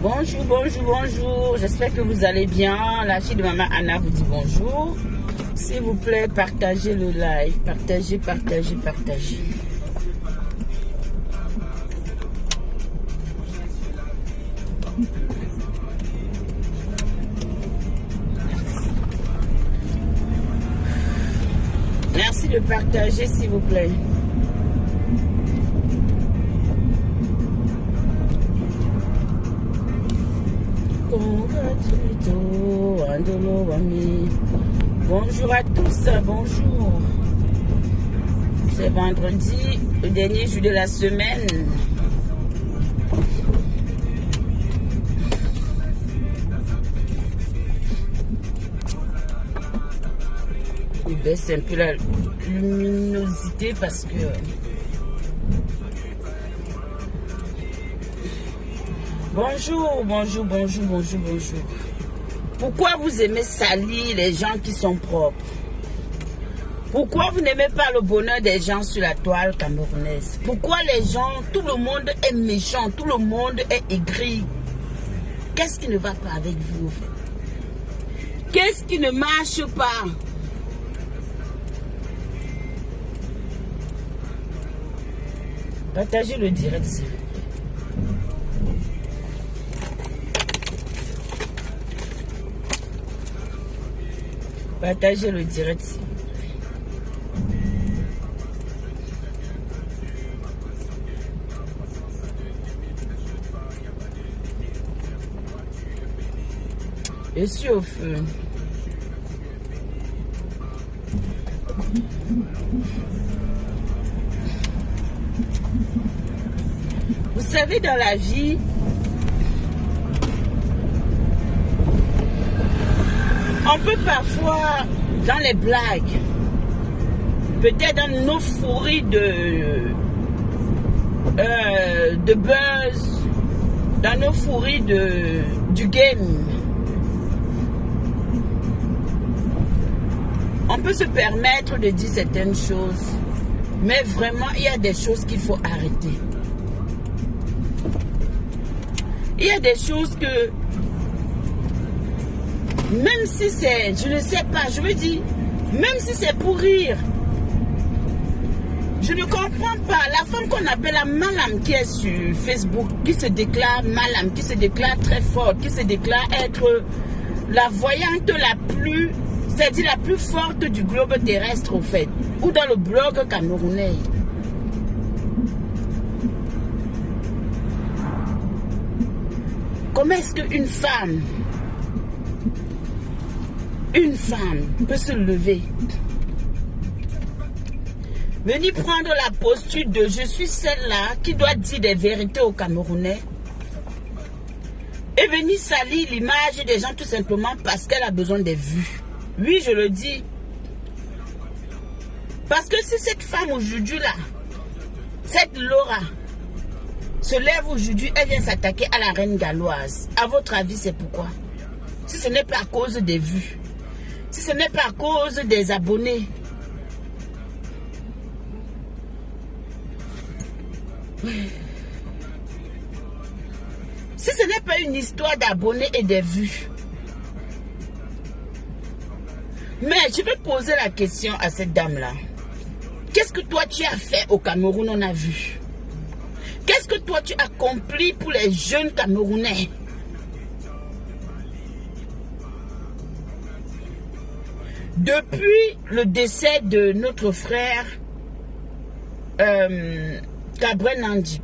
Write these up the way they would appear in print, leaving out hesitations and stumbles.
Bonjour, bonjour, bonjour. J'espère que vous allez bien. La fille de maman Anna vous dit bonjour. S'il vous plaît, partagez le live. Partagez, partagez, partagez. Merci de partager, s'il vous plaît. Bonjour à tous, bonjour. C'est vendredi, le dernier jour de la semaine. Je baisse un peu la luminosité parce que... Bonjour, bonjour, bonjour, bonjour, bonjour. Pourquoi vous aimez salir les gens qui sont propres? Pourquoi vous n'aimez pas le bonheur des gens sur la toile camerounaise? Pourquoi les gens, tout le monde est méchant, tout le monde est aigri? Qu'est-ce qui ne va pas avec vous? Qu'est-ce qui ne marche pas? Partagez le direct, s'il vous plaît. Partagez le direct, s'il vous plaît. Je suis au feu. Vous savez, dans la vie, on peut parfois, dans les blagues, peut-être dans nos fourries de buzz, dans nos fourries du game, on peut se permettre de dire certaines choses, mais vraiment, il y a des choses qu'il faut arrêter. Il y a des choses que, même si c'est, je ne sais pas, je veux dire, même si c'est pour rire, je ne comprends pas. La femme qu'on appelle la Malam qui est sur Facebook, qui se déclare Malam, qui se déclare très forte, qui se déclare être la voyante la plus, c'est-à-dire la plus forte du globe terrestre au fait, ou dans le blog camerounais. Comment est-ce qu'une femme peut se lever, venir prendre la posture de je suis celle-là qui doit dire des vérités aux Camerounais et venir salir l'image des gens tout simplement parce qu'elle a besoin des vues? Oui, je le dis. Parce que si cette femme aujourd'hui là, cette Laura, se lève aujourd'hui, elle vient s'attaquer à la reine galloise. À votre avis, c'est pourquoi? Si ce n'est pas à cause des vues, si ce n'est pas à cause des abonnés, si ce n'est pas une histoire d'abonnés et des vues. Mais je vais poser la question à cette dame-là. Qu'est-ce que toi tu as fait au Cameroun, on a vu? Qu'est-ce que toi tu as accompli pour les jeunes Camerounais? Depuis le décès de notre frère Cabrel Nandi,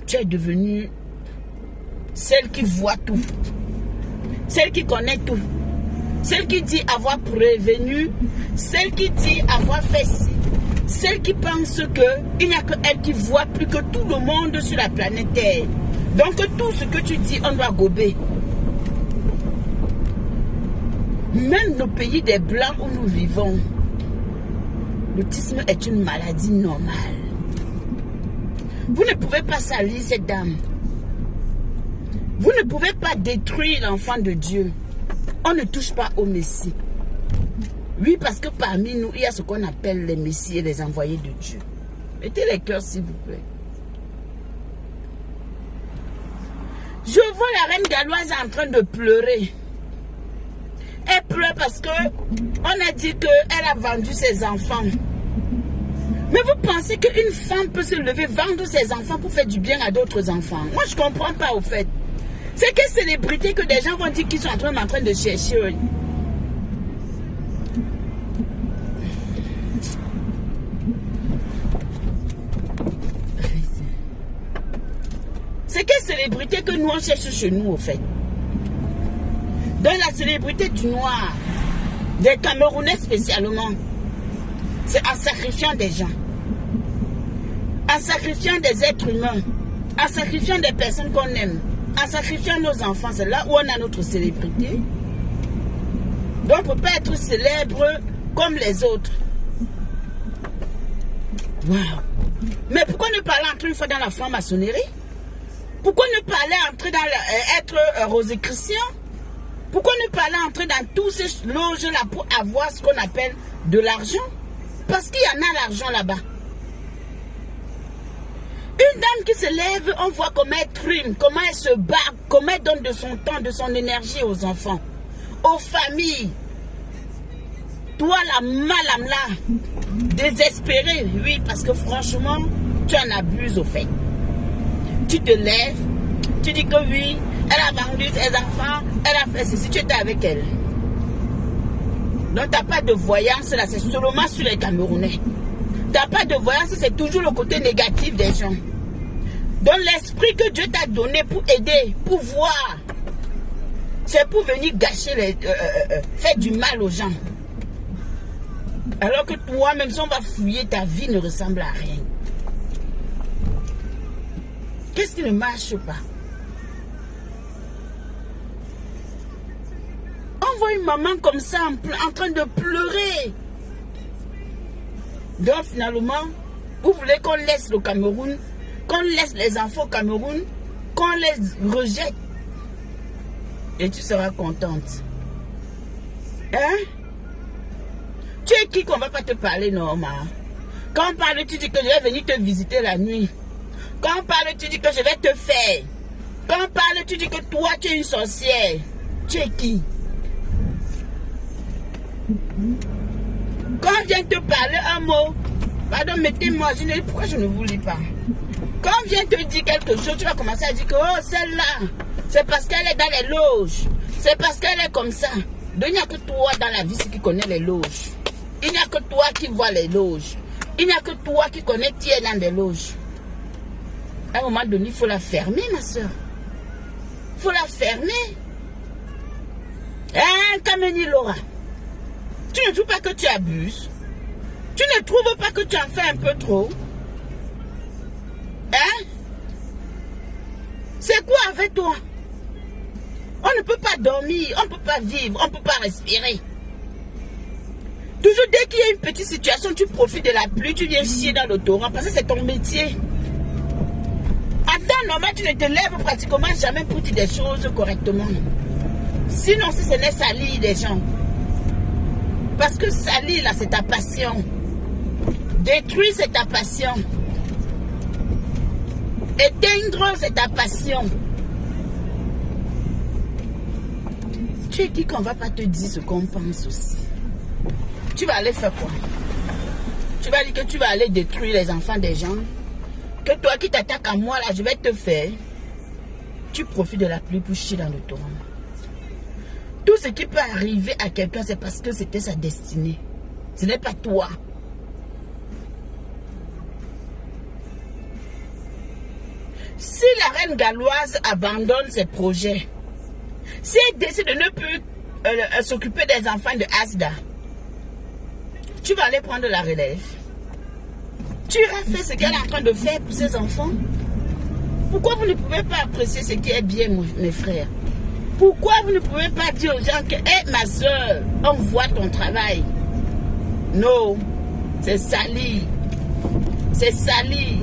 tu es devenue celle qui voit tout, celle qui connaît tout, celle qui dit avoir prévenu, celle qui dit avoir fait ci, celle qui pense qu'il n'y a que elle qui voit plus que tout le monde sur la planète Terre. Donc tout ce que tu dis, on doit gober. Même nos pays des Blancs où nous vivons, l'autisme est une maladie normale. Vous ne pouvez pas salir cette dame. Vous ne pouvez pas détruire l'enfant de Dieu. On ne touche pas au Messie. Oui, parce que parmi nous, il y a ce qu'on appelle les Messies et les envoyés de Dieu. Mettez les cœurs, s'il vous plaît. Je vois la reine galloise en train de pleurer. Elle pleure parce que on a dit qu'elle a vendu ses enfants. Mais vous pensez qu'une femme peut se lever, vendre ses enfants pour faire du bien à d'autres enfants? Moi, je ne comprends pas au fait. C'est quelle célébrité que des gens vont dire qu'ils sont en train de chercher. C'est quelle célébrité que nous on cherche chez nous au fait? Dans la célébrité du noir, des Camerounais spécialement, c'est en sacrifiant des gens, en sacrifiant des êtres humains, en sacrifiant des personnes qu'on aime, en sacrifiant nos enfants. C'est là où on a notre célébrité. Donc on ne peut pas être célèbre comme les autres. Wow. Mais pourquoi ne pas entrer une fois dans la franc-maçonnerie? Pourquoi ne pas entrer dans être rosicrucien? Pourquoi ne pas entrer dans tous ces loges-là pour avoir ce qu'on appelle de l'argent? Parce qu'il y en a l'argent là-bas. Une dame qui se lève, on voit comment elle trime, comment elle se bat, comment elle donne de son temps, de son énergie aux enfants, aux familles. Toi, la madame là, désespérée, oui, parce que franchement, tu en abuses au fait. Tu te lèves, tu dis que oui, elle a vendu ses enfants, elle a fait ceci, tu étais avec elle. Donc, tu n'as pas de voyance là, c'est seulement sur les Camerounais. Tu n'as pas de voyance, c'est toujours le côté négatif des gens. Donc, l'esprit que Dieu t'a donné pour aider, pour voir, c'est pour venir gâcher, faire du mal aux gens. Alors que toi, même si on va fouiller, ta vie ne ressemble à rien. Qu'est-ce qui ne marche pas? On voit une maman comme ça en train de pleurer. Donc finalement, vous voulez qu'on laisse le Cameroun, qu'on laisse les enfants au Cameroun, qu'on les rejette. Et tu seras contente. Hein? Tu es qui qu'on ne va pas te parler, Norma? Quand on parle, tu dis que je vais venir te visiter la nuit. Quand on parle, tu dis que je vais te faire. Quand on parle, tu dis que toi, tu es une sorcière. Tu es qui? Quand on vient te parler un mot, pardon, mettez-moi, je ne dis pourquoi je ne vous lis pas. Quand on vient te dire quelque chose, tu vas commencer à dire que oh, celle-là, c'est parce qu'elle est dans les loges. C'est parce qu'elle est comme ça. Donc il n'y a que toi dans la vie qui connais les loges. Il n'y a que toi qui vois les loges. Il n'y a que toi qui connais qui est dans des loges. À un moment donné, il faut la fermer, ma soeur. Il faut la fermer. Hein, Kameni Laura? Tu ne trouves pas que tu abuses? Tu ne trouves pas que tu en fais un peu trop? Hein? C'est quoi avec toi? On ne peut pas dormir, on ne peut pas vivre, on ne peut pas respirer. Toujours dès qu'il y a une petite situation, tu profites de la pluie, tu viens chier dans le torrent parce que c'est ton métier. En temps normal, tu ne te lèves pratiquement jamais pour dire des choses correctement. Sinon, si ce n'est salir des gens. Parce que salir, là, c'est ta passion. Détruire, c'est ta passion. Éteindre, c'est ta passion. Tu es qui qu'on ne va pas te dire ce qu'on pense aussi? Tu vas aller faire quoi? Tu vas dire que tu vas aller détruire les enfants des gens? Que toi qui t'attaques à moi, là, je vais te faire. Tu profites de la pluie pour chier dans le torrent. Tout ce qui peut arriver à quelqu'un, c'est parce que c'était sa destinée. Ce n'est pas toi. Si la reine galloise abandonne ses projets, si elle décide de ne plus s'occuper des enfants de Asda, tu vas aller prendre la relève. Tu iras faire ce qu'elle est en train de faire pour ses enfants. Pourquoi vous ne pouvez pas apprécier ce qui est bien, mes frères? Pourquoi vous ne pouvez pas dire aux gens que, hé, ma soeur, on voit ton travail? Non, c'est sali. C'est sali.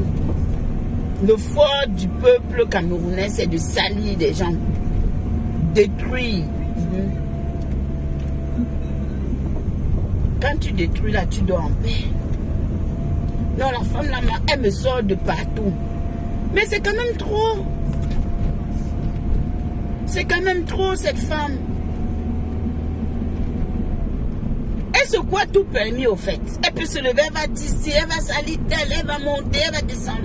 Le fort du peuple camerounais, c'est de salir des gens. Détruire. Quand tu détruis là, tu dors en paix. Non, la femme là, elle me sort de partout. Mais c'est quand même trop. C'est quand même trop, cette femme. Elle se croit tout permis, au fait. Elle peut se lever, elle va d'ici, elle va salir telle, elle va monter, elle va descendre.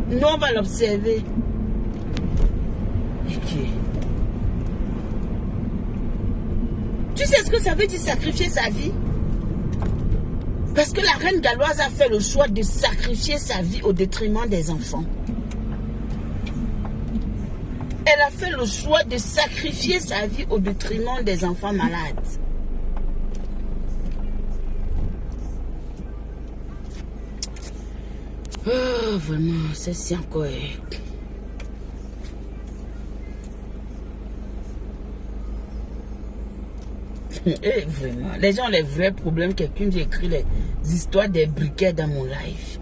Nous, on va l'observer. Ok. Tu sais ce que ça veut dire sacrifier sa vie? Parce que la reine galloise a fait le choix de sacrifier sa vie au détriment des enfants. Elle a fait le choix de sacrifier sa vie au détriment des enfants malades. Oh, vraiment, c'est incorrect. Et vraiment, les gens ont les vrais problèmes. Quelqu'un qui écrit les histoires des briquets dans mon live.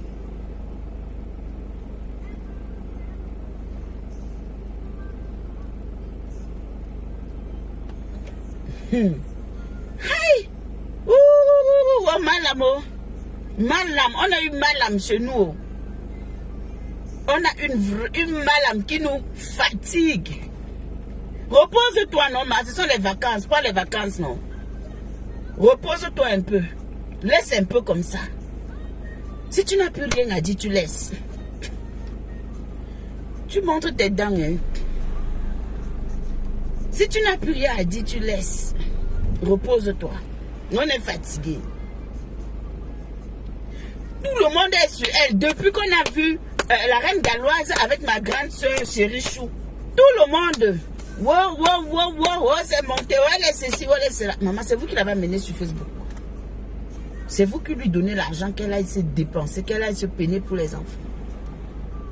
Hey! Ouh, malam, oh. Malam, on a eu malam chez nous. On a une malam qui nous fatigue. Repose-toi, non, mais ce sont les vacances, pas les vacances, non. Repose-toi un peu. Laisse un peu comme ça. Si tu n'as plus rien à dire, tu laisses. Tu montres tes dents, hein. Si tu n'as plus rien à dire, tu laisses. Repose-toi. On est fatigué. Tout le monde est sur elle. Depuis qu'on a vu la reine galloise avec ma grande soeur chérie Chou. Tout le monde. Wow, c'est monté. Ouais, c'est ceci, ouais, c'est là. Maman, c'est vous qui l'avez amenée sur Facebook. C'est vous qui lui donnez l'argent qu'elle aille se dépenser, qu'elle aille se peiner pour les enfants.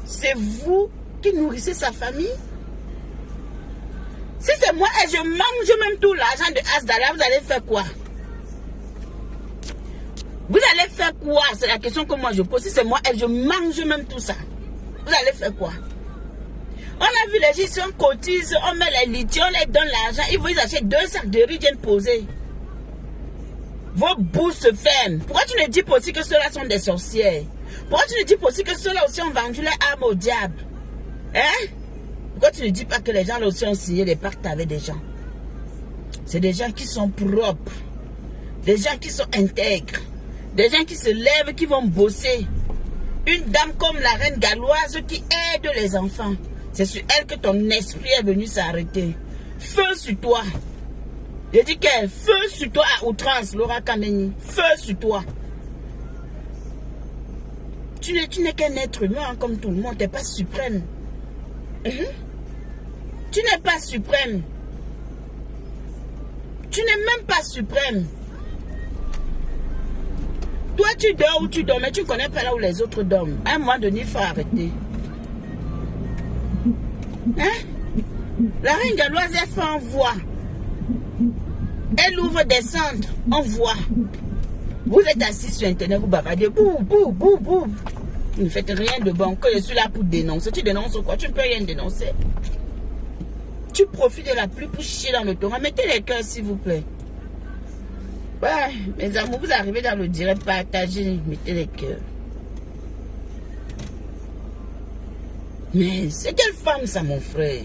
C'est vous qui nourrissez sa famille. Si c'est moi et je mange même tout l'argent de Asdala, vous allez faire quoi? Vous allez faire quoi? C'est la question que moi je pose. Si c'est moi et je mange même tout ça, vous allez faire quoi? On a vu les gens cotisent, on met les litiers, on les donne l'argent, ils vont acheter 2 sacs de riz, viennent poser. Vos bouches se ferment. Pourquoi tu ne dis pas aussi que ceux-là sont des sorcières? Pourquoi tu ne dis pas aussi que ceux-là aussi ont vendu les armes au diable? Hein? Pourquoi tu ne dis pas que les gens là aussi ont signé des pactes avec des gens? C'est des gens qui sont propres, des gens qui sont intègres, des gens qui se lèvent, qui vont bosser. Une dame comme la reine galloise qui aide les enfants. C'est sur elle que ton esprit est venu s'arrêter. Feu sur toi. Je dis qu'elle, feu sur toi à outrance, Laura Kameni. Feu sur toi. Tu n'es qu'un être humain comme tout le monde. Tu n'es pas suprême. Tu n'es pas suprême. Tu n'es même pas suprême. Toi, tu dors où tu dors, mais tu ne connais pas là où les autres dorment. À un moment donné, il faut arrêter. Hein? La reine galloise, elle fait en voix. Elle ouvre des centres, on voit. Vous êtes assis sur Internet, vous bavardez. Bouh. Vous ne faites rien de bon. Que je suis là pour dénoncer. Tu dénonces quoi? Tu ne peux rien dénoncer. Tu profites de la pluie pour chier dans le torrent. Mettez les cœurs, s'il vous plaît. Ouais, mes amours, vous arrivez dans le direct, partagez, mettez les cœurs. Mais c'est quelle femme ça, mon frère?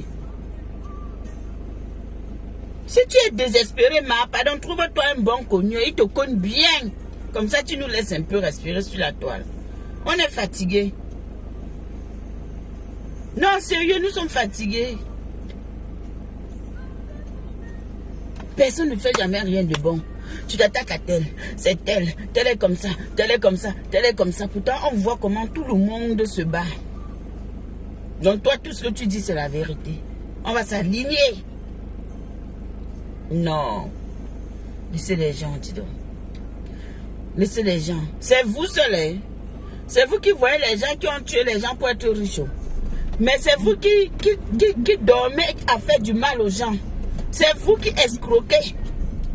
Si tu es désespéré, pardon, trouve-toi un bon connu, il te connaît bien. Comme ça, tu nous laisses un peu respirer sur la toile. On est fatigué. Non, sérieux, nous sommes fatigués. Personne ne fait jamais rien de bon. Tu t'attaques à tel, c'est tel est comme ça, tel est comme ça, tel est comme ça. Pourtant, on voit comment tout le monde se bat. Donc toi, tout ce que tu dis, c'est la vérité. On va s'aligner. Non. Laissez les gens, dis donc. Laissez les gens. C'est vous seul, hein? C'est vous qui voyez les gens qui ont tué les gens pour être riches. Mais c'est vous qui dormez à faire du mal aux gens. C'est vous qui escroquez.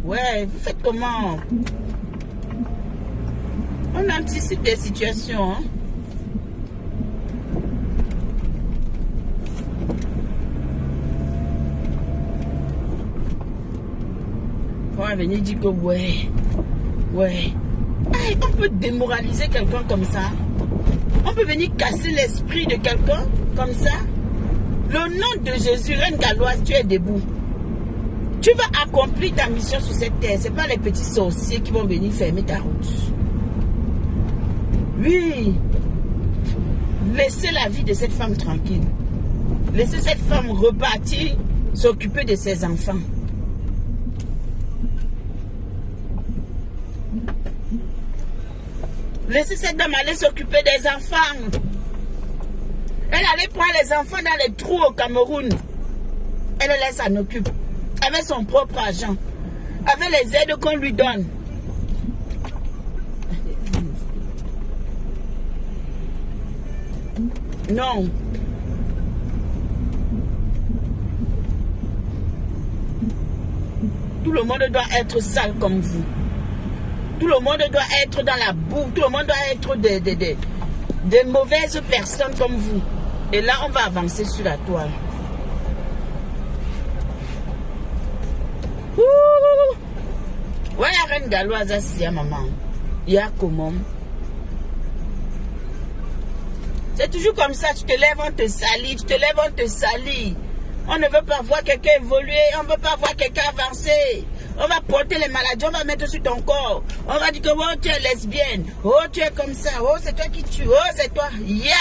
Ouais, vous faites comment? On anticipe des situations. Hein? On va venir dire que ouais. Hey, on peut démoraliser quelqu'un comme ça. On peut venir casser l'esprit de quelqu'un comme ça. Le nom de Jésus, Reine Galloise, tu es debout. Tu vas accomplir ta mission sur cette terre. Ce n'est pas les petits sorciers qui vont venir fermer ta route. Oui. Laissez la vie de cette femme tranquille. Laissez cette femme repartir, s'occuper de ses enfants. Laissez cette dame aller s'occuper des enfants. Elle allait prendre les enfants dans les trous au Cameroun. Elle les laisse s'en occuper. Avec son propre argent. Avec les aides qu'on lui donne. Non. Tout le monde doit être sale comme vous. Tout le monde doit être dans la boue. Tout le monde doit être des mauvaises personnes comme vous. Et là, on va avancer sur la toile. Ouh! Ouais, la Reine Galloise assis à maman. Il y a comment? C'est toujours comme ça. Tu te lèves, on te salit. Tu te lèves, on te salit. On ne veut pas voir quelqu'un évoluer. On ne veut pas voir quelqu'un avancer. On va porter les maladies, on va mettre sur ton corps. On va dire que oh, tu es lesbienne. Oh, tu es comme ça. Oh, c'est toi qui tue. Oh, c'est toi. Yeah!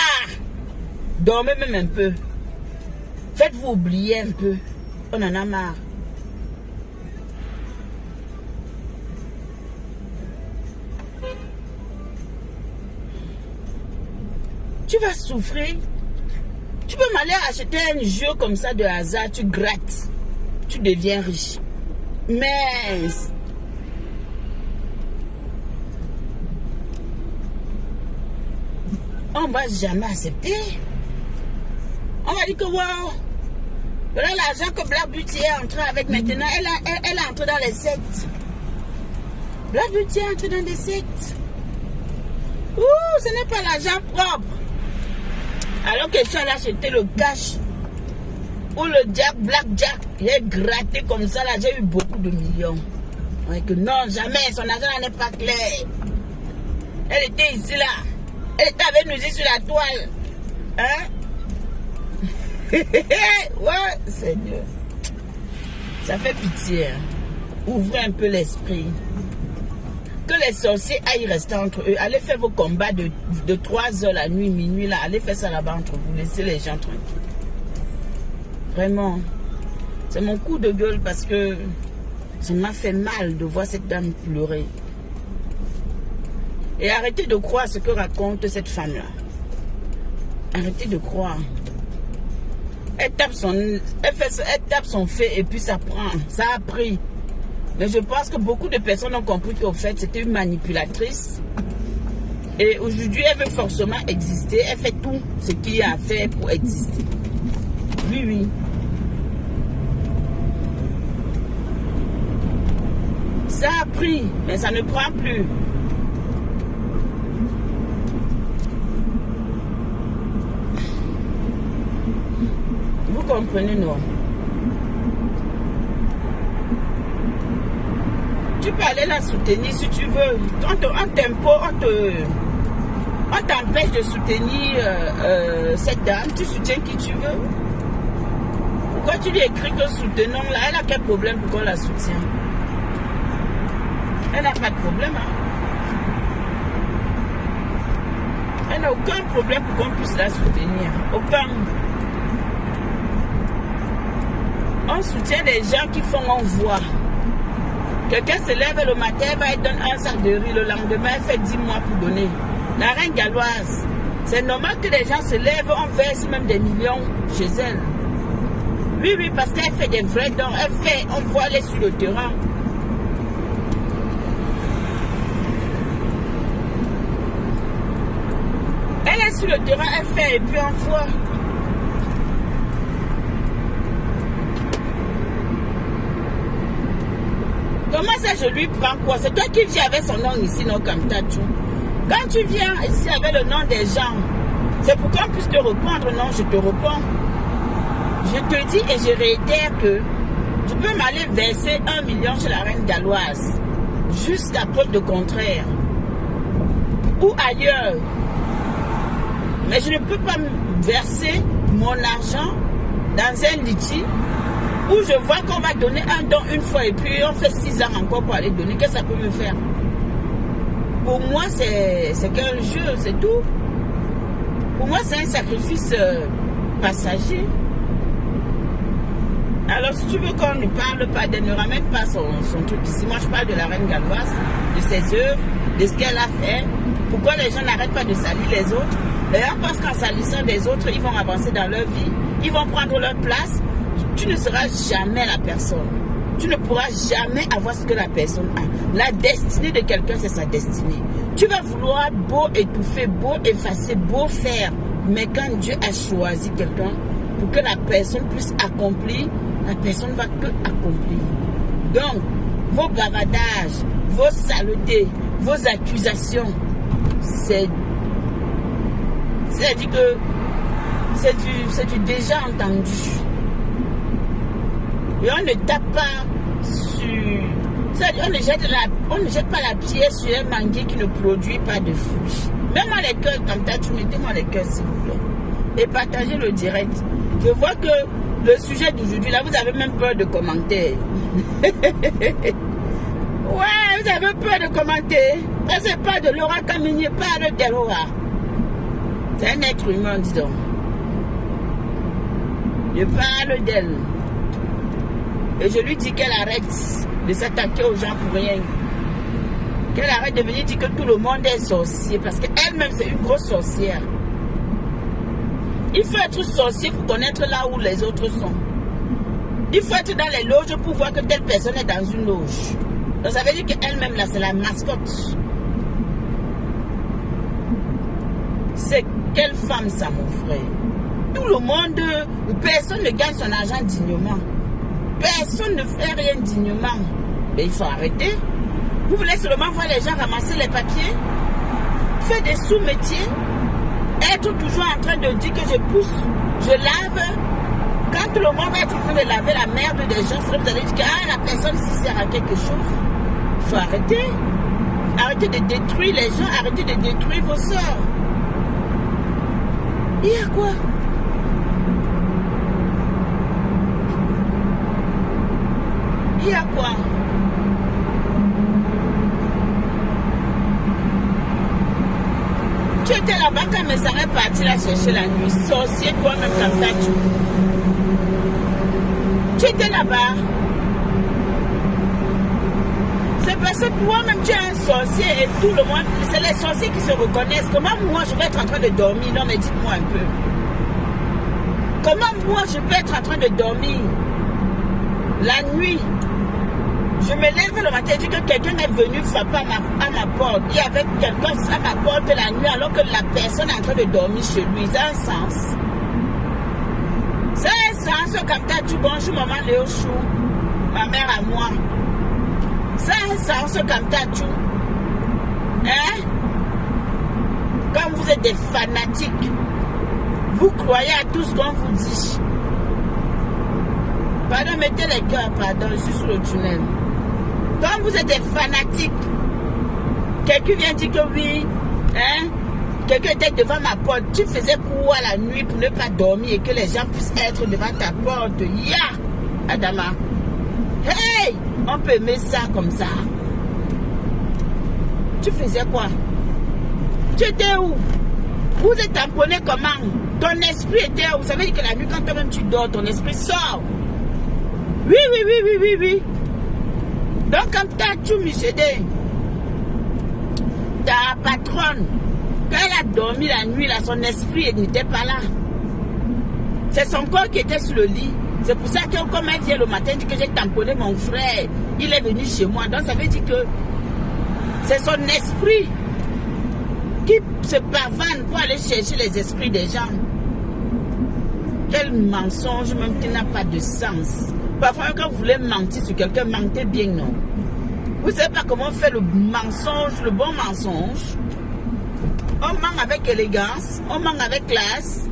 Dormez même un peu. Faites-vous oublier un peu. On en a marre. Tu vas souffrir. Tu peux m'aller acheter un jeu comme ça de hasard. Tu grattes. Tu deviens riche. Mais on ne va jamais accepter. On va dire que wow, voilà l'argent que Black Beauty est entré avec maintenant. Elle est entrée dans les sectes. Black Beauty est entrée dans des sectes. Ouh, ce n'est pas l'argent propre. Alors que tu as acheté le cash. Ou le Jack, Black Jack, il est gratté comme ça, là, j'ai eu beaucoup de millions. Ouais, que non, jamais, son argent n'est pas clair. Elle était ici, là. Elle était avec nous ici sur la toile. Hein? Ouais, Seigneur. Ça fait pitié. Hein? Ouvrez un peu l'esprit. Que les sorciers aillent rester entre eux. Allez faire vos combats de 3 heures la nuit, minuit, là. Allez faire ça là-bas entre vous. Laissez les gens tranquilles. Vraiment, c'est mon coup de gueule parce que ça m'a fait mal de voir cette dame pleurer. Et arrêtez de croire ce que raconte cette femme-là. Arrêtez de croire. Elle tape son fait et puis ça prend. Ça a pris. Mais je pense que beaucoup de personnes ont compris qu'au fait, c'était une manipulatrice. Et aujourd'hui, elle veut forcément exister. Elle fait tout ce qu'il y a à faire pour exister. Oui, oui. Ça a pris, mais ça ne prend plus. Vous comprenez, non? Tu peux aller la soutenir si tu veux. On t'empêche de soutenir cette dame. Tu soutiens qui tu veux. Pourquoi tu lui écris que soutenons là? Elle a quel problème pour qu'on la soutient? Elle n'a pas de problème. Hein? Elle n'a aucun problème pour qu'on puisse la soutenir. Aucun. On soutient des gens qui font en voix. Quelqu'un se lève le matin, elle donne un sac de riz. Le lendemain, elle fait 10 mois pour donner. La Reine Galloise, c'est normal que les gens se lèvent, on verse même des millions chez elle. Oui, oui, parce qu'elle fait des vrais dons. On voit elle sur le terrain. Elle est sur le terrain, elle fait et puis on voit. Comment ça, je lui prends quoi? C'est toi qui viens avec son nom ici, non, comme Tachou. Quand tu viens ici avec le nom des gens, c'est pour qu'on puisse te répondre, non, je te réponds. Je te dis et je réitère que tu peux m'aller verser 1 million chez la reine galloise, jusqu'à preuve de contraire, ou ailleurs. Mais je ne peux pas verser mon argent dans un litige où je vois qu'on va donner un don une fois et puis on fait 6 ans encore pour aller donner. Qu'est-ce que ça peut me faire? Pour moi, c'est qu'un jeu, c'est tout. Pour moi, c'est un sacrifice passager. Alors, si tu veux qu'on ne parle pas, ne ramène pas son truc ici. Moi, je parle de la reine galloise, de ses œuvres, de ce qu'elle a fait. Pourquoi les gens n'arrêtent pas de salir les autres? D'ailleurs, parce qu'en salissant des autres, ils vont avancer dans leur vie. Ils vont prendre leur place. Tu ne seras jamais la personne. Tu ne pourras jamais avoir ce que la personne a. La destinée de quelqu'un, c'est sa destinée. Tu vas vouloir beau étouffer, beau effacer, beau faire. Mais quand Dieu a choisi quelqu'un pour que la personne puisse accomplir, la personne ne va que accomplir. Donc, vos bavardages, vos saletés, vos accusations, c'est-à-dire que c'est du déjà entendu. Et on ne tape pas sur... C'est-à-dire on ne jette pas la pierre sur un manguier qui ne produit pas de fruits. Mets-moi les cœurs comme ça, tu mettez-moi les cœurs s'il vous plaît. Et partagez le direct. Je vois que le sujet d'aujourd'hui, là, vous avez même peur de commenter. Ouais, vous avez peur de commenter. Ça, c'est pas de Laura Kamini, pas de Laura. C'est un être humain, dis donc. Je parle d'elle. Et je lui dis qu'elle arrête de s'attaquer aux gens pour rien. Qu'elle arrête de venir dire que tout le monde est sorcier. Parce qu'elle-même, c'est une grosse sorcière. Il faut être sorcier pour connaître là où les autres sont. Il faut être dans les loges pour voir que telle personne est dans une loge. Donc ça veut dire qu'elle-même, là, c'est la mascotte. C'est quelle femme ça, mon frère? Tout le monde, personne ne gagne son argent dignement. Personne ne fait rien dignement. Mais il faut arrêter. Vous voulez seulement voir les gens ramasser les papiers, faire des sous-métiers, être toujours en train de dire que je pousse, je lave. Quand tout le monde va être en train de laver la merde des gens, vous allez dire que la personne ici sert à quelque chose. Il faut arrêter. Arrêtez de détruire les gens, arrêtez de détruire vos soeurs. Il y a quoi? Il y a quoi? Tu étais là-bas quand mes sœurs est partie la chercher la nuit. Sorcier toi-même comme Tachou. Tu étais là-bas. C'est parce que toi-même tu es un sorcier et tout le monde, c'est les sorciers qui se reconnaissent. Comment moi je vais être en train de dormir? Non mais dites-moi un peu. Comment moi je peux être en train de dormir la nuit? Je me lève le matin et dis que quelqu'un est venu frapper à ma porte. Il y avait quelqu'un à ma porte la nuit alors que la personne est en train de dormir chez lui. C'est un sens. C'est un sens comme ça. Tu bonjour maman Léochou, ma mère à moi. C'est un sens comme ça. Tu. Hein? Comme vous êtes des fanatiques, vous croyez à tout ce qu'on vous dit. Pardon, mettez les cœurs, pardon, je suis sur le tunnel. Quand vous êtes des fanatiques, quelqu'un vient dire que oui, hein, quelqu'un était devant ma porte, tu faisais quoi la nuit pour ne pas dormir et que les gens puissent être devant ta porte? Ya, Adama. Hey, on peut aimer ça comme ça. Tu faisais quoi? Tu étais où? Vous êtes tamponné comment? Ton esprit était où? Vous savez que la nuit, quand toi-même tu dors, ton esprit sort. Oui, oui, oui, oui, oui, oui. Donc, comme Tachou Michedé, ta patronne, quand elle a dormi la nuit, là, son esprit n'était pas là. C'est son corps qui était sur le lit. C'est pour ça que, comme elle vient le matin, dit que j'ai tamponné mon frère, il est venu chez moi. Donc, ça veut dire que c'est son esprit qui se pavane pour aller chercher les esprits des gens. Quel mensonge, même qui n'a pas de sens. Parfois, quand vous voulez mentir sur quelqu'un, mentez bien, non. Vous ne savez pas comment faire le mensonge, le bon mensonge. On ment avec élégance, on ment avec classe.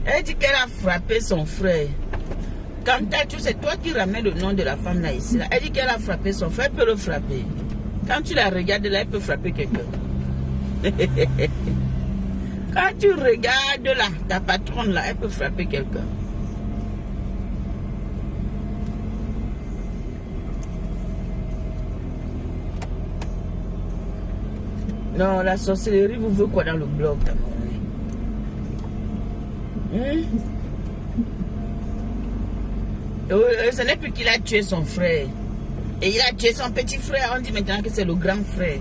Elle dit qu'elle a frappé son frère. Quand c'est toi qui ramènes le nom de la femme là ici. Là. Elle dit qu'elle a frappé son frère, elle peut le frapper. Quand tu la regardes là, elle peut frapper quelqu'un. Quand tu regardes là, ta patronne là, elle peut frapper quelqu'un. Non, la sorcellerie vous veut quoi dans le blog, ce n'est plus qu'il a tué son frère. Et il a tué son petit frère. On dit maintenant que c'est le grand frère.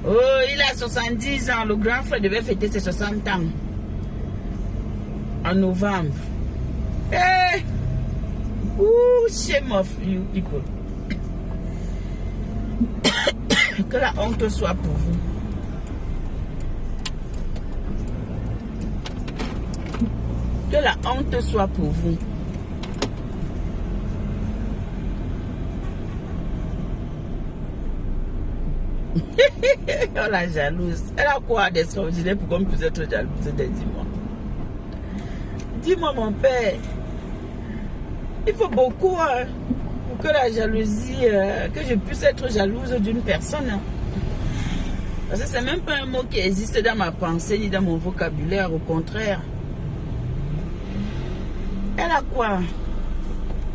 Oh, il a 70 ans. Le grand frère devait fêter ses 60 ans. En novembre. Eh! Ouh, shame of you people. Que la honte soit pour vous. Que la honte soit pour vous. Oh la jalouse. Elle a quoi d'extraordinaire pour qu'on puisse être jalouse? Dis-moi. Dis-moi mon père. Il faut beaucoup hein, pour que la jalousie, que je puisse être jalouse d'une personne. Hein. Parce que c'est même pas un mot qui existe dans ma pensée ni dans mon vocabulaire, au contraire. Elle a quoi?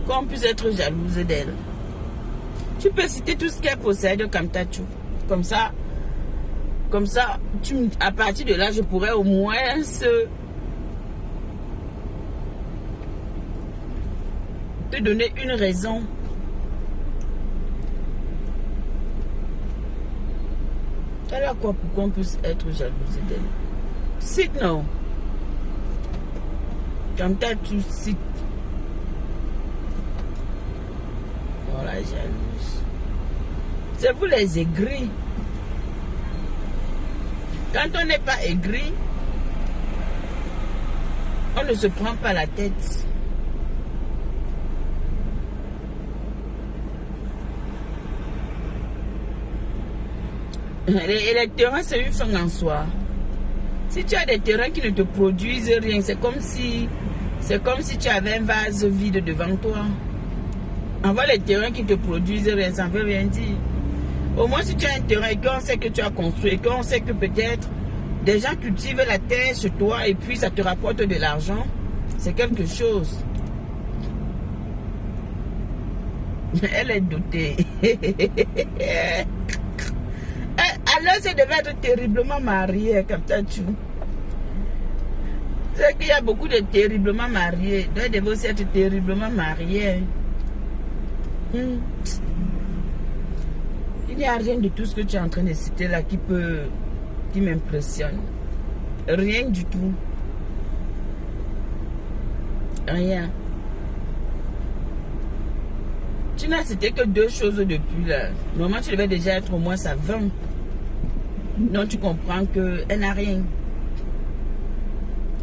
Qu'on puisse être jalouse d'elle. Tu peux citer tout ce qu'elle possède comme Tachou. Comme ça, à partir de là, je pourrais au moins te donner une raison. Elle a quoi pour qu'on puisse être jalouse d'elle? Cite non. Comme ça, tu cites. Voilà, jalouse. C'est vous les aigris. Quand on n'est pas aigri, on ne se prend pas la tête. Les terrains, c'est une fin en soi. Si tu as des terrains qui ne te produisent rien, c'est comme si tu avais un vase vide devant toi. Envoie les terrains qui te produisent rien, ça ne veut rien dire. Au moins, si tu as un terrain et qu'on sait que tu as construit, et qu'on sait que peut-être des gens cultivent la terre chez toi et puis ça te rapporte de l'argent, c'est quelque chose. Elle est dotée. Alors, ça devait être terriblement mariée comme ça, tu. C'est qu'il y a beaucoup de terriblement mariés. Donc, elle devait aussi être terriblement mariée. Il n'y a rien de tout ce que tu es en train de citer là qui m'impressionne. Rien du tout. Rien. Tu n'as cité que 2 choses depuis là. Normalement, tu devais déjà être au moins à 20. Donc, tu comprends qu'elle n'a rien.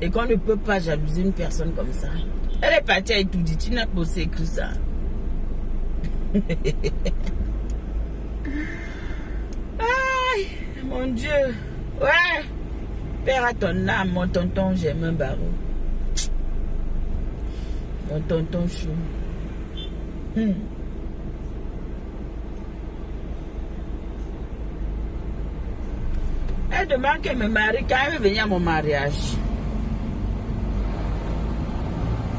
Et qu'on ne peut pas jalouser une personne comme ça. Elle est partie à tout dit. Tu n'as pas aussi écrit ça. Aïe, mon Dieu. Ouais. Père à ton âme, mon tonton, j'aime un barreau. Mon tonton chou. Elle demande qu'elle me marie quand elle veut venir à mon mariage.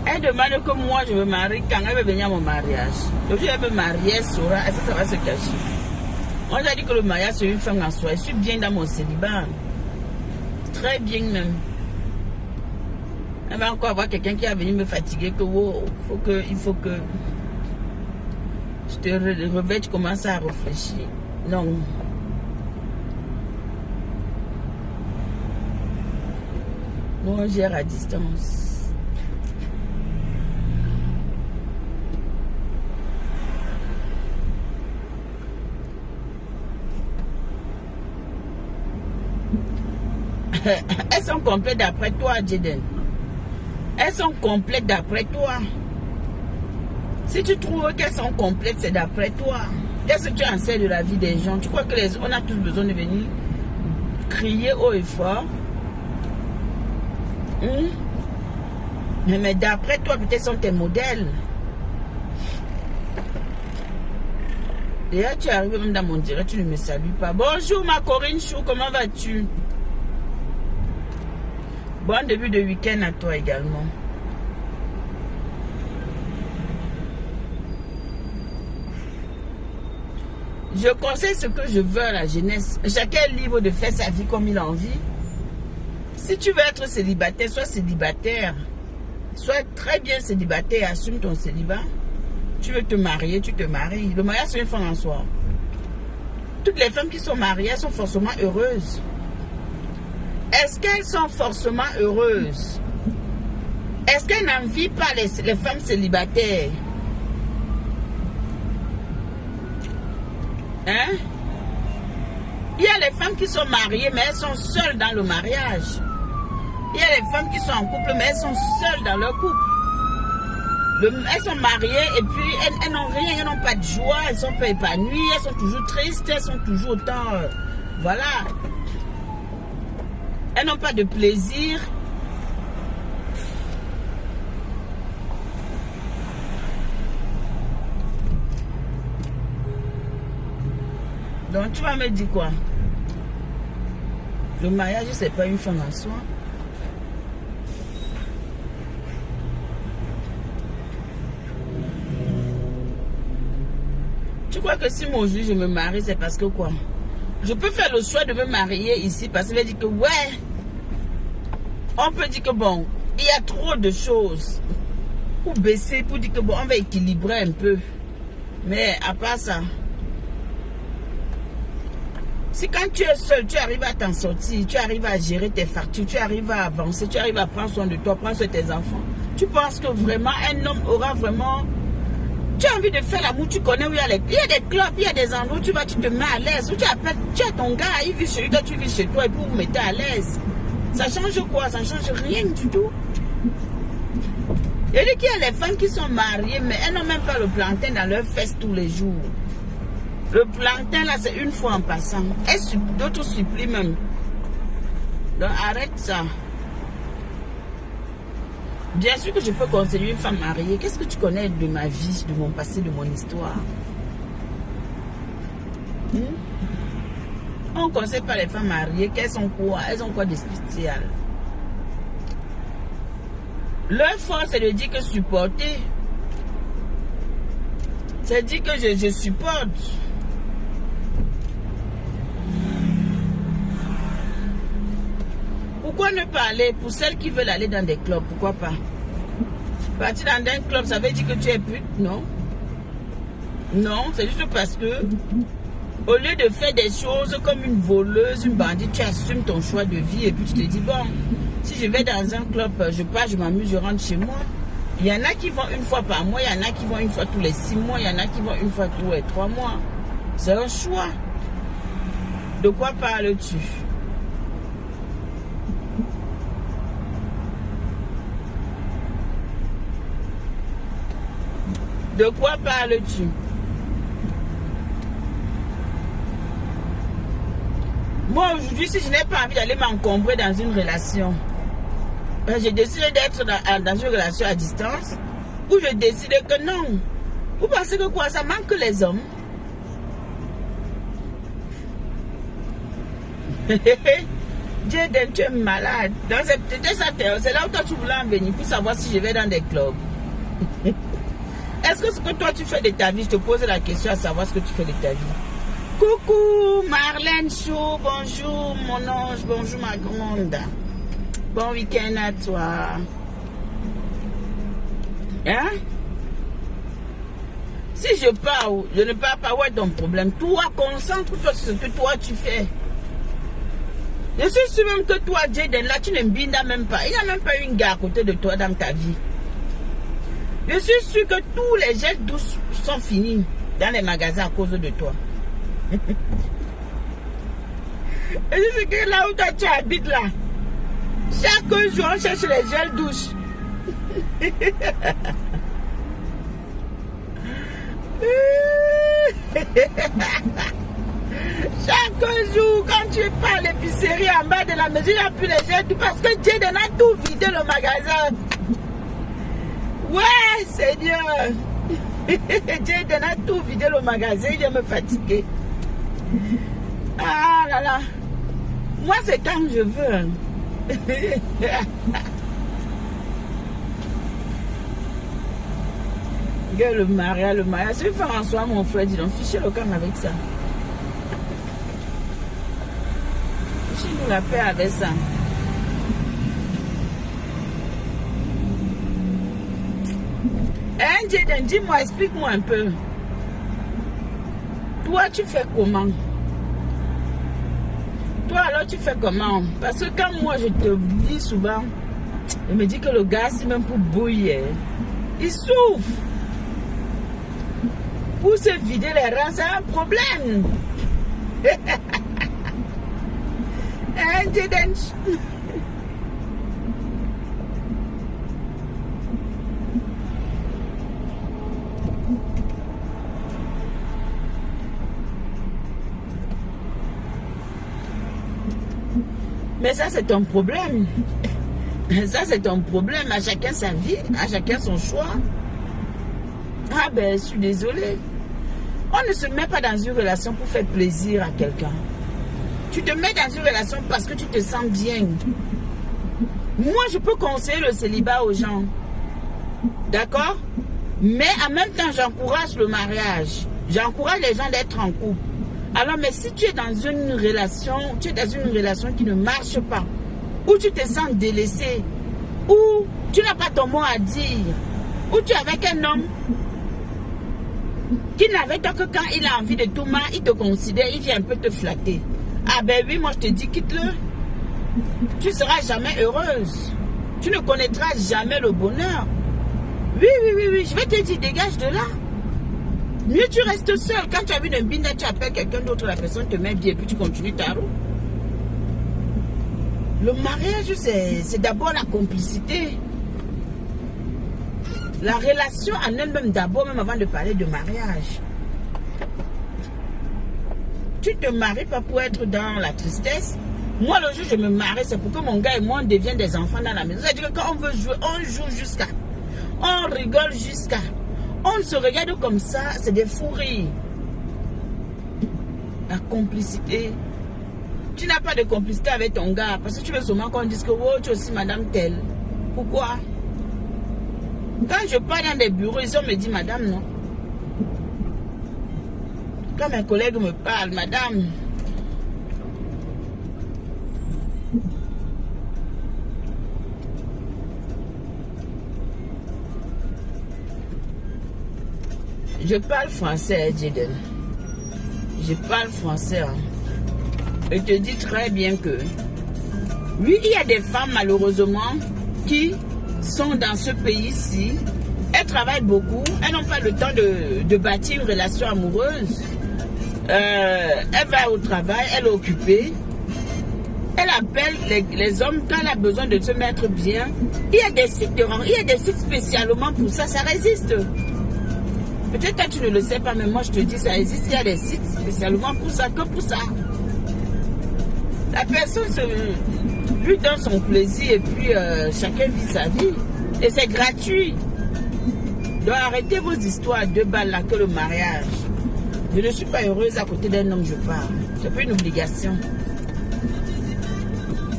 Elle demande que moi je me marie quand elle veut venir à mon mariage. Donc elle veut marier, elle saura, et ça va se cacher. On a dit que le mariage c'est une femme en soi. Je suis bien dans mon célibat. Très bien même. Elle va encore avoir quelqu'un qui va venir me fatiguer que oh, il faut que je te réveille, tu commences à réfléchir. Non. Moi, on gère à distance. Elles sont complètes d'après toi, Jaden. Elles sont complètes d'après toi. Si tu trouves qu'elles sont complètes, c'est d'après toi. Qu'est-ce que tu en sais de la vie des gens? Tu crois que on a tous besoin de venir crier haut et fort? Mais d'après toi, peut-être sont tes modèles. D'ailleurs, tu es arrivé même dans mon direct, tu ne me salues pas. Bonjour ma Corinne Chou, comment vas-tu? Bon début de week-end à toi également. Je conseille ce que je veux à la jeunesse. Chacun est libre de faire sa vie comme il a envie. Si tu veux être célibataire, sois célibataire. Sois très bien célibataire, assume ton célibat. Tu veux te marier, tu te maries. Le mariage, c'est une fin en soi. Toutes les femmes qui sont mariées, elles sont forcément heureuses. Est-ce qu'elles sont forcément heureuses? Est-ce qu'elles n'envient pas les femmes célibataires? Hein? Il y a les femmes qui sont mariées, mais elles sont seules dans le mariage. Il y a les femmes qui sont en couple, mais elles sont seules dans leur couple. Elles sont mariées et puis elles n'ont rien, elles n'ont pas de joie, elles sont pas épanouies, elles sont toujours tristes, elles sont toujours autant... voilà. Elles n'ont pas de plaisir. Donc tu vas me dire quoi? Le mariage, c'est pas une fin en soi. Tu crois que si moi aujourd'hui je me marie, c'est parce que quoi? Je peux faire le choix de me marier ici parce qu'il dit que ouais, on peut dire que bon, il y a trop de choses pour baisser, pour dire que bon, on va équilibrer un peu. Mais à part ça, si quand tu es seul, tu arrives à t'en sortir, tu arrives à gérer tes factures, tu arrives à avancer, tu arrives à prendre soin de toi, prendre soin de tes enfants, tu penses que vraiment un homme aura vraiment... Tu as envie de faire l'amour, tu connais où il y a des clubs, il y a des endroits où tu vas, tu te mets à l'aise, où tu appelles, tu as ton gars, il vit chez lui, toi tu vis chez toi et puis vous vous mettez à l'aise. Ça change quoi? Ça ne change rien du tout. Il y a qu'il y a les femmes qui sont mariées, mais elles n'ont même pas le plantain dans leurs fesses tous les jours. Le plantain là, c'est une fois en passant. D'autres supplient même. Donc arrête ça. Bien sûr que je peux conseiller une femme mariée. Qu'est-ce que tu connais de ma vie, de mon passé, de mon histoire? On ne conseille pas les femmes mariées. Qu'elles sont quoi? Elles ont quoi de spécial? Leur force, c'est de dire que supporter. C'est dire que je supporte. Pourquoi ne pas aller pour celles qui veulent aller dans des clubs? Pourquoi pas? Partir dans un club, ça veut dire que tu es pute? Non. Non, c'est juste parce que au lieu de faire des choses comme une voleuse, une bandite, tu assumes ton choix de vie et puis tu te dis bon, si je vais dans un club, je pars, je m'amuse, je rentre chez moi. Il y en a qui vont une fois par mois, il y en a qui vont une fois tous les 6 mois, il y en a qui vont une fois tous les 3 mois. C'est un choix. De quoi parles-tu? De quoi parles-tu? Moi, aujourd'hui, si je n'ai pas envie d'aller m'encombrer dans une relation, j'ai décidé d'être dans une relation à distance, ou je décide que non. Vous pensez que quoi? Ça manque les hommes? Jaden, tu es malade. C'est là où toi tu voulais en venir pour savoir si je vais dans des clubs. Est-ce que ce que toi tu fais de ta vie, je te pose la question à savoir ce que tu fais de ta vie. Coucou Marlène Chou, bonjour mon ange, bonjour ma grande. Bon week-end à toi. Hein? Si je parle, je ne parle pas, où est ton problème? Toi, concentre-toi sur ce que toi tu fais. Je suis sûr même que toi, Jaden, là, tu ne bindas même pas. Il n'y a même pas une gare à côté de toi dans ta vie. Je suis sûr que tous les gels douces sont finis dans les magasins à cause de toi. Et je sais que là où toi tu habites là, chaque jour on cherche les gels douches. Chaque jour, quand tu pars à l'épicerie en bas de la maison, il n'y a plus les gens parce que Dieu donne à tout vidé le magasin. Ouais, Seigneur. Dieu donne à tout vidé le magasin, il vient me fatiguer. Ah là là. Moi, c'est quand je veux. Regarde le mariage. Je vais faire en soi, mon frère, dis donc, fichez le camp avec ça. Fichez-nous la paix avec ça. Hein, Jaden, dis-moi, explique-moi un peu. Toi, tu fais comment? Toi, alors, tu fais comment? Parce que quand moi, je te dis souvent, je me dis que le gars, c'est même pour bouillir. Il souffre. Pour se vider les reins, c'est un problème. Hein, Jaden? Mais ça, c'est ton problème. Ça, c'est ton problème. À chacun sa vie, à chacun son choix. Ah ben, je suis désolée. On ne se met pas dans une relation pour faire plaisir à quelqu'un. Tu te mets dans une relation parce que tu te sens bien. Moi, je peux conseiller le célibat aux gens. D'accord? Mais en même temps, j'encourage le mariage. J'encourage les gens d'être en couple. Alors, mais si tu es dans une relation, qui ne marche pas, où tu te sens délaissé, où tu n'as pas ton mot à dire, où tu es avec un homme qui n'avait toi que quand il a envie de tout mal, il te considère, il vient un peu te flatter. Ah ben oui, moi je te dis, quitte-le. Tu ne seras jamais heureuse. Tu ne connaîtras jamais le bonheur. Oui, je vais te dire, dégage de là. Mieux tu restes seul. Quand tu as vu une bine, tu appelles quelqu'un d'autre, la personne te met bien et puis tu continues ta route. Le mariage, c'est d'abord la complicité. La relation en elle-même d'abord, même avant de parler de mariage. Tu te maries pas pour être dans la tristesse. Moi, le jour où je me marie, c'est pour que mon gars et moi, on devienne des enfants dans la maison. C'est-à-dire que quand on veut jouer, on joue jusqu'à. On rigole jusqu'à. On se regarde comme ça, c'est des fous rires. La complicité. Tu n'as pas de complicité avec ton gars parce que tu veux seulement qu'on dise que oh, tu es aussi madame telle. Pourquoi? Quand je pars dans des bureaux, ils me disent madame, non. Quand mes collègues me parlent, madame. Je parle français, Jaden. Je parle français. Hein. Je te dis très bien que... Oui, il y a des femmes, malheureusement, qui sont dans ce pays-ci. Elles travaillent beaucoup. Elles n'ont pas le temps de bâtir une relation amoureuse. Elle va au travail, elle est occupée. Elle appelle les hommes quand elle a besoin de se mettre bien. Il y a des sites spécialement pour ça. Ça résiste. Peut-être que tu ne le sais pas, mais moi je te dis, ça existe. Il y a des sites spécialement pour ça, que pour ça. La personne lui donne son plaisir et puis chacun vit sa vie. Et c'est gratuit. Donc arrêtez vos histoires de balles là que le mariage. Je ne suis pas heureuse à côté d'un homme, je parle. C'est pas une obligation.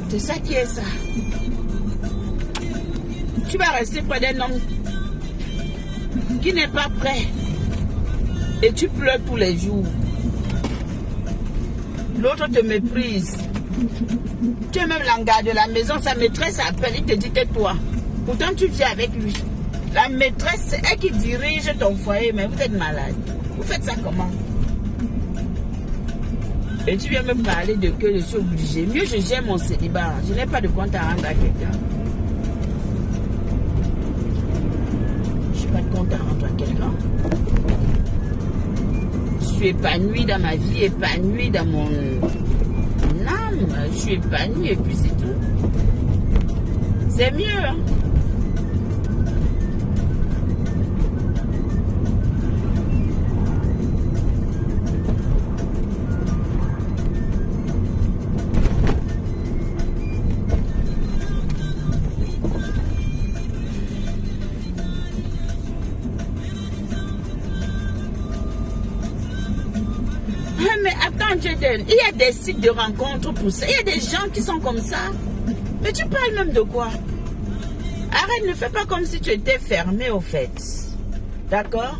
C'est ça qui est ça. Tu vas rester près d'un homme qui n'est pas prêt. Et tu pleures tous les jours. L'autre te méprise. Tu es même l'engagé de la maison, sa maîtresse appelle, il te dit tais-toi. Pourtant tu vis avec lui. La maîtresse, c'est elle qui dirige ton foyer, mais vous êtes malade. Vous faites ça comment? Et tu viens me parler de que je suis obligée. Mieux je gère mon célibat. Je n'ai pas de compte à rendre à quelqu'un. Je n'ai pas de compte à rendre à quelqu'un. Je suis épanouie dans ma vie, épanouie dans mon âme. Je suis épanouie et puis c'est tout. C'est mieux. Hein? Donc, Jaden, il y a des sites de rencontres pour ça. Il y a des gens qui sont comme ça. Mais tu parles même de quoi? Arrête, ne fais pas comme si tu étais fermé au fait. D'accord?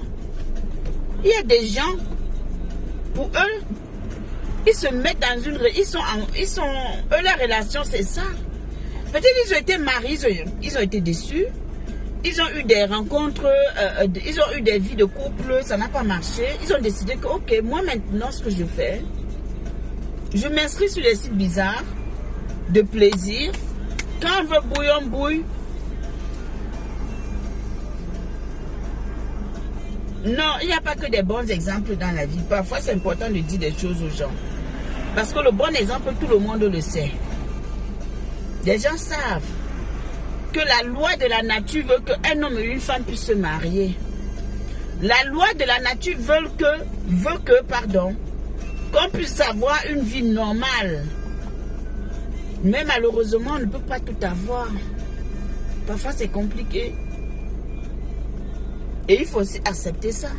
Il y a des gens, pour eux, ils se mettent dans une... eux, leur relation, c'est ça. Peut-être qu'ils ont été mariés, ils ont été déçus. Ils ont eu des rencontres, ils ont eu des vies de couple, ça n'a pas marché. Ils ont décidé que, ok, moi maintenant, ce que je fais, je m'inscris sur les sites bizarres, de plaisir. Quand on veut bouiller, on bouille. Non, il n'y a pas que des bons exemples dans la vie. Parfois, c'est important de dire des choses aux gens. Parce que le bon exemple, tout le monde le sait. Les gens savent que la loi de la nature veut qu'un homme et une femme puissent se marier. La loi de la nature veut que qu'on puisse avoir une vie normale. Mais malheureusement, on ne peut pas tout avoir. Parfois, c'est compliqué. Et il faut aussi accepter ça.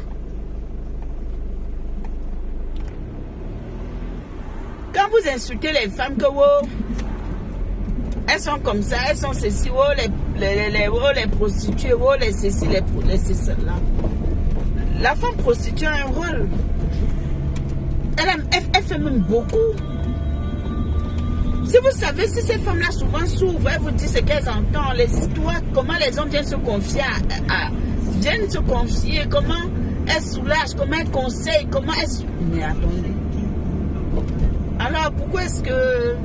Quand vous insultez les femmes que oh, elles sont comme ça, elles sont ceci, oh, les prostituées, oh, les ceci, les ceci, là. La femme prostituée a un rôle. Elle fait même beaucoup. Si vous savez, si ces femmes-là souvent s'ouvrent, elles vous disent ce qu'elles entendent, les histoires, comment les hommes viennent se confier viennent se confier, comment elles soulagent, comment elles conseillent, comment elles... Mais attendez. Alors, pourquoi est-ce que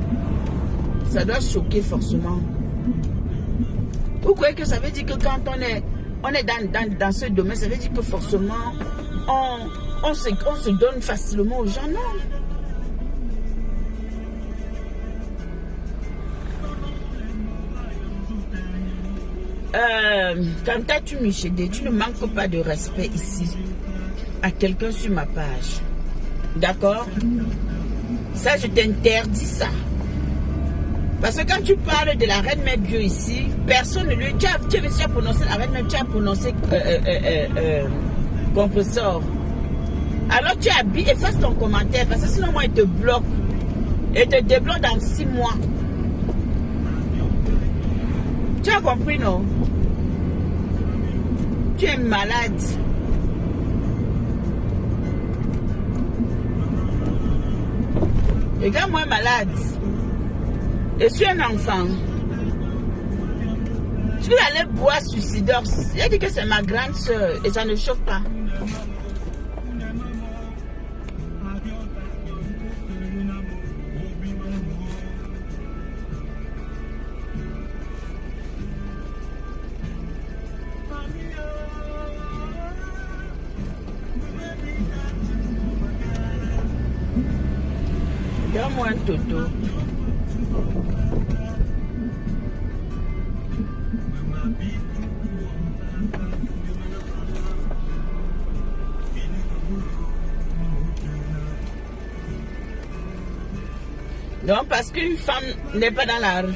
ça doit choquer forcément? Vous croyez que ça veut dire que quand on est dans ce domaine, ça veut dire que forcément, on se donne facilement aux gens? Non. Quand tu Michedé, tu ne manques pas de respect ici à quelqu'un sur ma page. D'accord? Ça, je t'interdis ça. Parce que quand tu parles de la reine mère bio ici, personne ne lui... Tu as prononcé la reine mère, tu as prononcé compresseur. Alors tu habilles, efface ton commentaire, parce que sinon moi, il te bloque. Et te débloque dans 6 mois. Tu as compris, non? Tu es malade. Regarde, moi malade. Je suis un enfant. Je vais aller boire suicidaire. Elle dit que c'est ma grande soeur et ça ne chauffe pas. Donne-moi un toto. Donc, parce qu'une femme n'est pas dans la rue.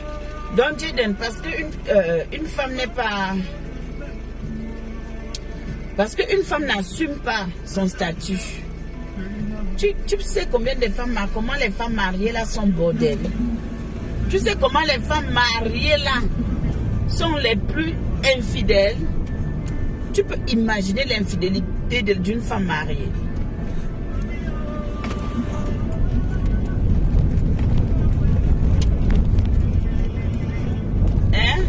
Donc, Jaden, parce qu'une femme n'est pas... Parce qu'une femme n'assume pas son statut. Tu sais combien de femmes, comment les femmes mariées là sont bordel. Tu sais comment les femmes mariées là sont les plus infidèles. Tu peux imaginer l'infidélité d'une femme mariée. Hein?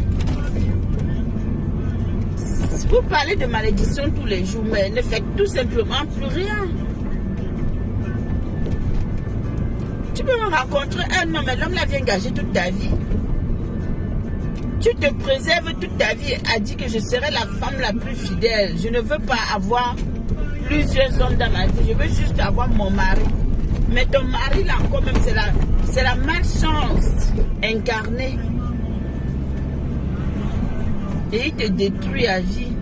Vous parlez de malédiction tous les jours, mais ne faites tout simplement plus rien. Tu peux me rencontrer un homme, mais l'homme là vient gager toute ta vie. Tu te préserves toute ta vie et a dit que je serai la femme la plus fidèle. Je ne veux pas avoir plusieurs hommes dans ma vie. Je veux juste avoir mon mari. Mais ton mari là encore même, c'est la malchance incarnée. Et il te détruit à vie.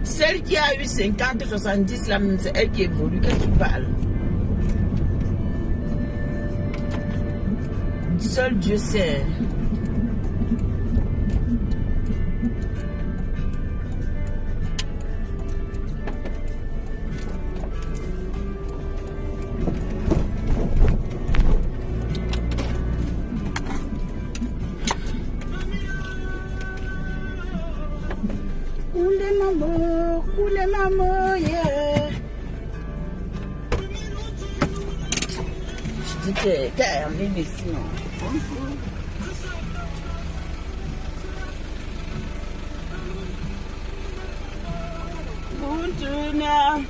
Celle qui a eu 50, 70, là, c'est elle qui évolue. Qu'est-ce que tu parles? Seul Dieu sait. Kune maman, yeah. Je dis que t'as un bébé sinon. Buntuna.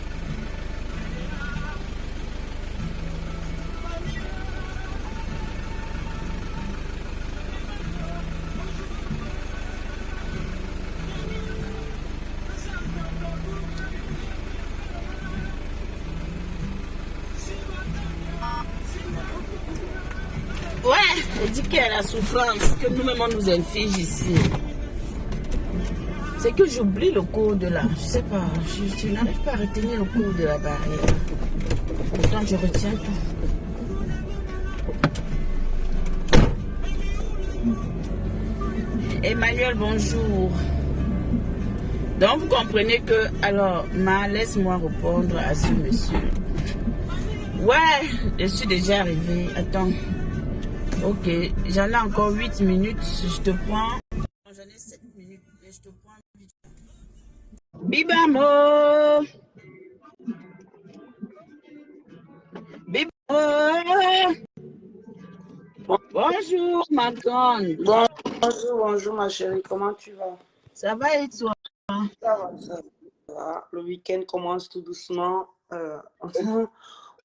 Ouais, elle dit qu'il y a la souffrance que nous-mêmes on nous inflige ici. C'est que j'oublie le cours de la... Je sais pas, je n'arrive pas à retenir le cours de la barrière. Pourtant, je retiens tout. Emmanuel, bonjour. Donc, vous comprenez que... Alors, laisse-moi répondre à ce monsieur. Ouais, je suis déjà arrivée. Attends. Ok, j'en ai encore 8 minutes. Je te prends. J'en ai 7 minutes. Et je te prends. Bibamo. Bibamo. Bonjour, ma grande. Bonjour ma chérie, comment tu vas? Ça va et toi? Ça va. Le week-end commence tout doucement.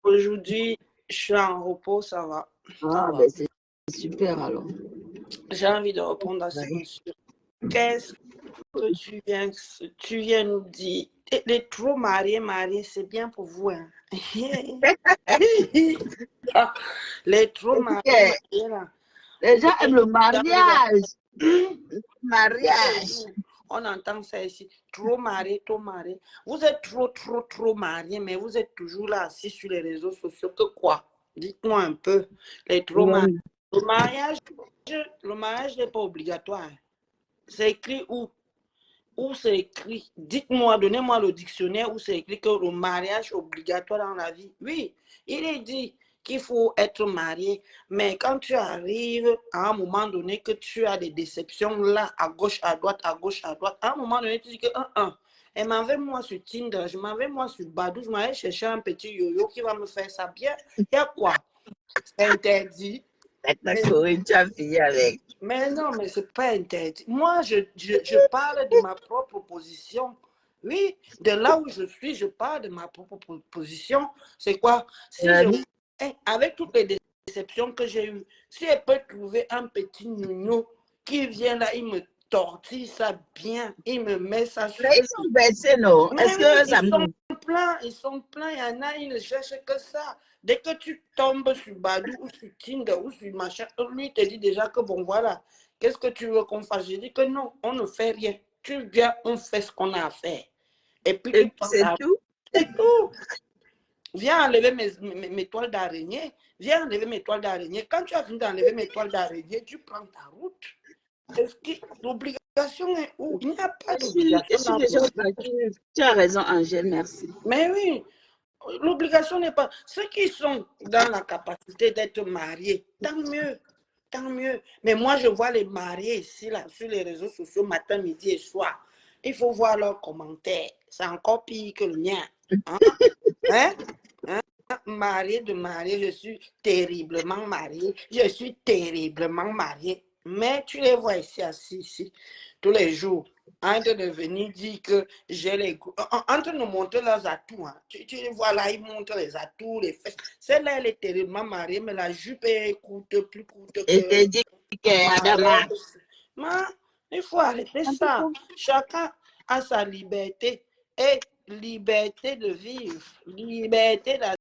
Aujourd'hui, je suis en repos, ça va. Ah, ben c'est super alors. J'ai envie de répondre à ce monsieur. Qu'est-ce que tu viens nous dire? Les trop mariés, c'est bien pour vous. Hein? Les trop mariés, là. Les gens aiment le mariage. Mariage. On entend ça ici. Trop marié, trop marié. Vous êtes trop mariés, mais vous êtes toujours là assis sur les réseaux sociaux. Que quoi? Dites-moi un peu. Les trop mariés. Le mariage n'est pas obligatoire. C'est écrit où? Où c'est écrit? Dites-moi, donnez-moi le dictionnaire où c'est écrit que le mariage est obligatoire dans la vie. Oui, il est dit qu'il faut être marié, mais quand tu arrives à un moment donné que tu as des déceptions là, à gauche, à droite, à un moment donné, tu dis que et m'en vais moi sur Tinder, je m'en vais moi sur Badoo, je m'en vais chercher un petit yo-yo qui va me faire ça bien. Il y a quoi? C'est interdit. Tu as fini avec. Mais non, mais c'est pas interdit. Moi, je parle de ma propre position. Oui, de là où je suis, je parle de ma propre position. C'est quoi? Si avec toutes les déceptions que j'ai eues, si elle peut trouver un petit nounou qui vient là, il me tortille ça bien, il me met ça sur... Mais ils sont baissés, non? Est-ce que ça me... Ils sont pleins, il y en a, ils ne cherchent que ça. Dès que tu tombes sur Badoo ou sur Tinder ou sur machin, lui te dit déjà que bon voilà, qu'est-ce que tu veux qu'on fasse? Je dis que non, on ne fait rien. Tu viens, on fait ce qu'on a à faire. Et puis c'est tout? C'est tout. Viens enlever mes toiles d'araignée. Viens enlever mes toiles d'araignée. Quand tu as fini d'enlever mes toiles d'araignée, tu prends ta route. Est-ce que l'obligation est où? Il n'y a pas d'obligation. Tu as raison, Angèle, merci. Mais oui, l'obligation n'est pas... Ceux qui sont dans la capacité d'être mariés, tant mieux, tant mieux. Mais moi, je vois les mariés ici, là, sur les réseaux sociaux, matin, midi et soir. Il faut voir leurs commentaires. C'est encore pire que le mien. Marié de marié, je suis terriblement marié. Je suis terriblement marié. Mais tu les vois ici, assis ici, tous les jours, en train de venir dire que j'ai les goûts, en train de montrer leurs atouts. Hein. Tu les vois là, ils montrent les atouts, les fesses. Celle-là, elle est terriblement mariée, mais la jupe est plus courte que... Et dit qu'Adama. Il faut arrêter ça. Chacun a sa liberté. Et liberté de vivre, liberté